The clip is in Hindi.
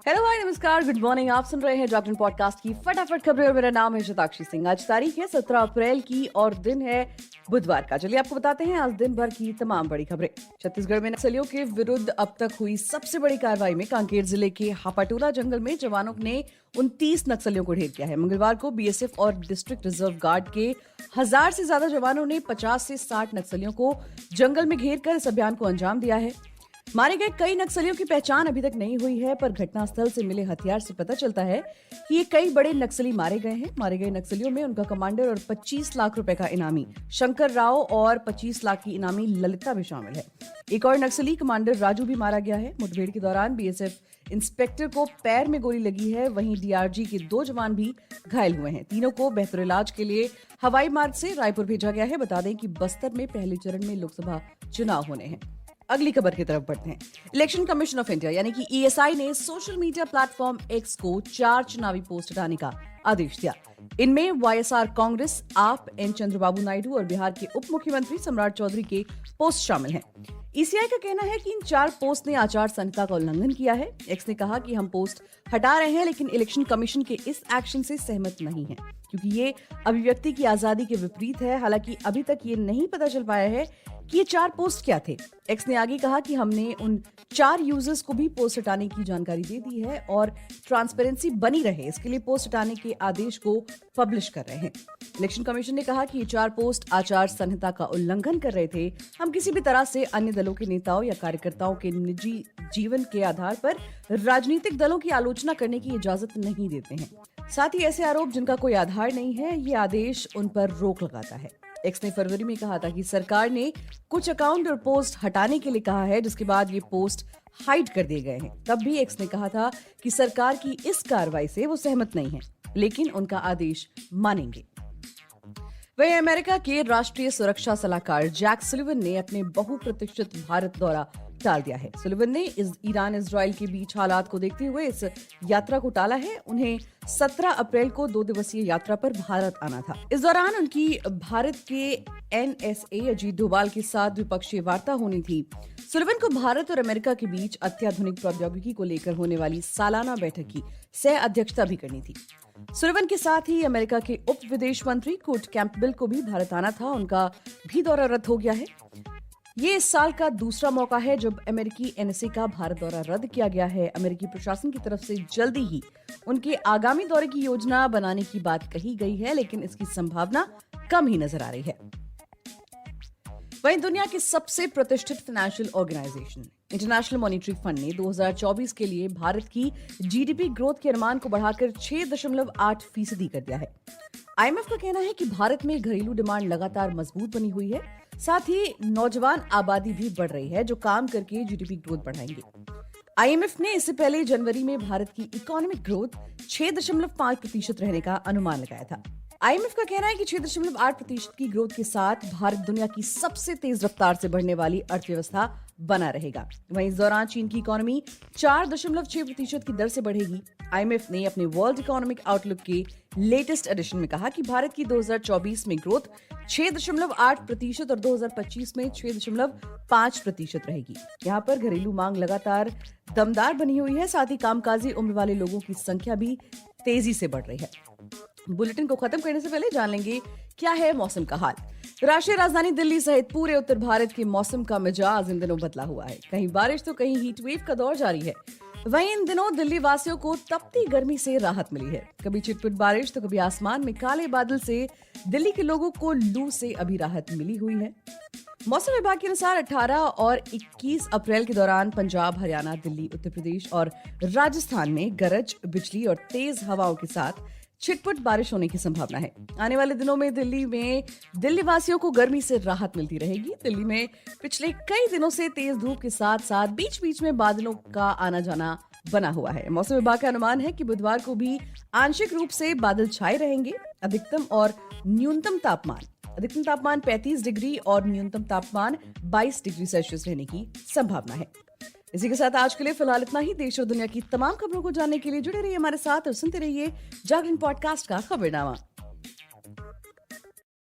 हेलो हाय नमस्कार गुड मॉर्निंग। आप सुन रहे हैं जागरण पॉडकास्ट की फटाफट खबरें और मेरा नाम है शताक्षी सिंह। आज तारीख है 17 अप्रैल की और दिन है बुधवार का। चलिए आपको बताते हैं आज दिन भर की तमाम बड़ी खबरें। छत्तीसगढ़ में नक्सलियों के विरुद्ध अब तक हुई सबसे बड़ी कार्रवाई में कांकेर जिले के हापाटोला जंगल में जवानों ने 29 नक्सलियों को ढेर किया है। मंगलवार को बीएसएफ और डिस्ट्रिक्ट रिजर्व गार्ड के 1000 से ज्यादा जवानों ने 50 से 60 नक्सलियों को जंगल में घेर कर इस अभियान को अंजाम दिया है। मारे गए कई नक्सलियों की पहचान अभी तक नहीं हुई है, पर घटनास्थल से मिले हथियार से पता चलता है कि ये कई बड़े नक्सली मारे गए हैं। मारे गए नक्सलियों में उनका कमांडर और 25 लाख रुपए का इनामी शंकर राव और 25 लाख की इनामी ललिता भी शामिल है। एक और नक्सली कमांडर राजू भी मारा गया है। मुठभेड़ के दौरान बीएसएफ इंस्पेक्टर को पैर में गोली लगी है। वहीं डीआरजी के 2 जवान भी घायल हुए हैं। तीनों को बेहतर इलाज के लिए हवाई मार्ग से रायपुर भेजा गया है। बता दें कि बस्तर में पहले चरण में लोकसभा चुनाव होने हैं। अगली खबर की तरफ बढ़ते हैं। इलेक्शन कमीशन ऑफ इंडिया यानी कि ईएसआई ने सोशल मीडिया प्लेटफॉर्म एक्स को 4 चुनावी पोस्ट हटाने का आदेश दिया। इनमें वाईएसआर कांग्रेस, आप, एन चंद्रबाबू नायडू और बिहार के उप मुख्यमंत्री सम्राट चौधरी के पोस्ट शामिल हैं। ईसीआई का कहना है कि इन 4 पोस्ट ने आचार संहिता का उल्लंघन किया है। एक्स ने कहा कि हम पोस्ट हटा रहे हैं, लेकिन इलेक्शन कमीशन के इस एक्शन से सहमत नहीं है, क्योंकि ये अभिव्यक्ति की आजादी के विपरीत है। हालांकि अभी तक ये नहीं पता चल पाया है कि ये 4 पोस्ट क्या थे। एक्स ने आगे कहा कि हमने उन 4 यूजर्स को भी पोस्ट हटाने की जानकारी दे दी है और ट्रांसपेरेंसी बनी रहे इसके लिए पोस्ट हटाने के आदेश को पब्लिश कर रहे हैं। इलेक्शन कमीशन ने कहा कि ये 4 पोस्ट आचार संहिता का उल्लंघन कर रहे थे। हम किसी भी तरह से अन्य दलों के नेताओं या कार्यकर्ताओं के निजी जीवन के आधार पर राजनीतिक दलों की आलोचना करने की इजाजत नहीं देते हैं। साथ ही ऐसे आरोप जिनका कोई आधार नहीं है, ये आदेश उन पर रोक लगाता है। एक्स ने फरवरी में कहा था कि सरकार ने कुछ अकाउंट और पोस्ट हटाने के लिए कहा है, जिसके बाद ये पोस्ट हाइड कर दिए गए हैं। तब भी एक्स ने कहा था कि सरकार की इस कार्रवाई से वो सहमत नहीं है, लेकिन उनका आदेश मानेंगे। वहीं अमेरिका के राष्ट्रीय सुरक्षा सलाहकार जैक सुलिवन ने अपने बहुप्रतीक्षित भारत दौरा टाल दिया है। सुलिवन ने ईरान इजराइल के बीच हालात को देखते हुए इस यात्रा को टाला है। उन्हें 17 अप्रैल को 2 दिवसीय यात्रा पर भारत आना था। इस दौरान उनकी भारत के एनएसए अजीत डोभाल के साथ द्विपक्षीय वार्ता होनी थी। सुलिवन को भारत और अमेरिका के बीच अत्याधुनिक प्रौद्योगिकी को लेकर होने वाली सालाना बैठक की सह अध्यक्षता भी करनी थी। सुलिवन के साथ ही अमेरिका के उप विदेश मंत्री कूट कैंपबेल को भी भारत आना था। उनका भी दौरा रद्द हो गया है। ये इस साल का दूसरा मौका है जब अमेरिकी एनएसए का भारत दौरा रद्द किया गया है। अमेरिकी प्रशासन की तरफ से जल्दी ही उनके आगामी दौरे की योजना बनाने की बात कही गई है, लेकिन इसकी संभावना कम ही नजर आ रही है। वहीं दुनिया की सबसे प्रतिष्ठित financial organisation International Monetary Fund ने 2024 के लिए भारत की जीडीपी ग्रोथ के अनुमान को बढ़ाकर 6.8% कर दिया है। आईएमएफ का कहना है कि भारत में घरेलू डिमांड लगातार मजबूत बनी हुई है। साथ ही नौजवान आबादी भी बढ़ रही है, जो काम करके जीडीपी ग्रोथ बढ़ाएंगे। आईएमएफ ने इससे पहले जनवरी में भारत की इकोनॉमिक ग्रोथ 6.5% रहने का अनुमान लगाया था। आईएमएफ का कहना है कि 6.8% की ग्रोथ के साथ भारत दुनिया की सबसे तेज रफ्तार से बढ़ने वाली अर्थव्यवस्था बना रहेगा। वहीं इस दौरान चीन की इकोनॉमी 4.6% की दर से बढ़ेगी। आईएमएफ ने अपने वर्ल्ड इकोनॉमिक आउटलुक के लेटेस्ट एडिशन में कहा कि भारत की 2024 में ग्रोथ 6.8% और 2025 में 6.5% रहेगी। यहाँ पर घरेलू मांग लगातार दमदार बनी हुई है। साथ ही कामकाजी उम्र वाले लोगों की संख्या भी तेजी से बढ़ रही है। बुलेटिन को खत्म करने से पहले जान लेंगे क्या है मौसम का हाल। राष्ट्रीय राजधानी दिल्ली सहित पूरे उत्तर भारत के मौसम का मिजाज इन दिनों बदला हुआ है। कहीं बारिश तो कहीं हीट वेव का दौर जारी है। वहीं इन दिनों दिल्ली वासियों को तपती गर्मी से राहत मिली है। कभी छिटपुट बारिश तो कभी आसमान में काले बादल से दिल्ली के लोगों को लू से अभी राहत मिली हुई है। मौसम विभाग के अनुसार 18 और 21 अप्रैल के दौरान पंजाब, हरियाणा, दिल्ली, उत्तर प्रदेश और राजस्थान में गरज, बिजली और तेज हवाओं के साथ छिटपुट बारिश होने की संभावना है। आने वाले दिनों में दिल्ली वासियों को गर्मी से राहत मिलती रहेगी। दिल्ली में पिछले कई दिनों से तेज धूप के साथ साथ बीच बीच में बादलों का आना जाना बना हुआ है। मौसम विभाग का अनुमान है कि बुधवार को भी आंशिक रूप से बादल छाए रहेंगे। अधिकतम तापमान 35 डिग्री और न्यूनतम तापमान 22 डिग्री सेल्सियस रहने की संभावना है। इसी के साथ आज के लिए फिलहाल इतना ही। देश और दुनिया की तमाम खबरों को जानने के लिए जुड़े रहिए हमारे साथ और सुनते रहिए जागरण पॉडकास्ट का खबरनामा।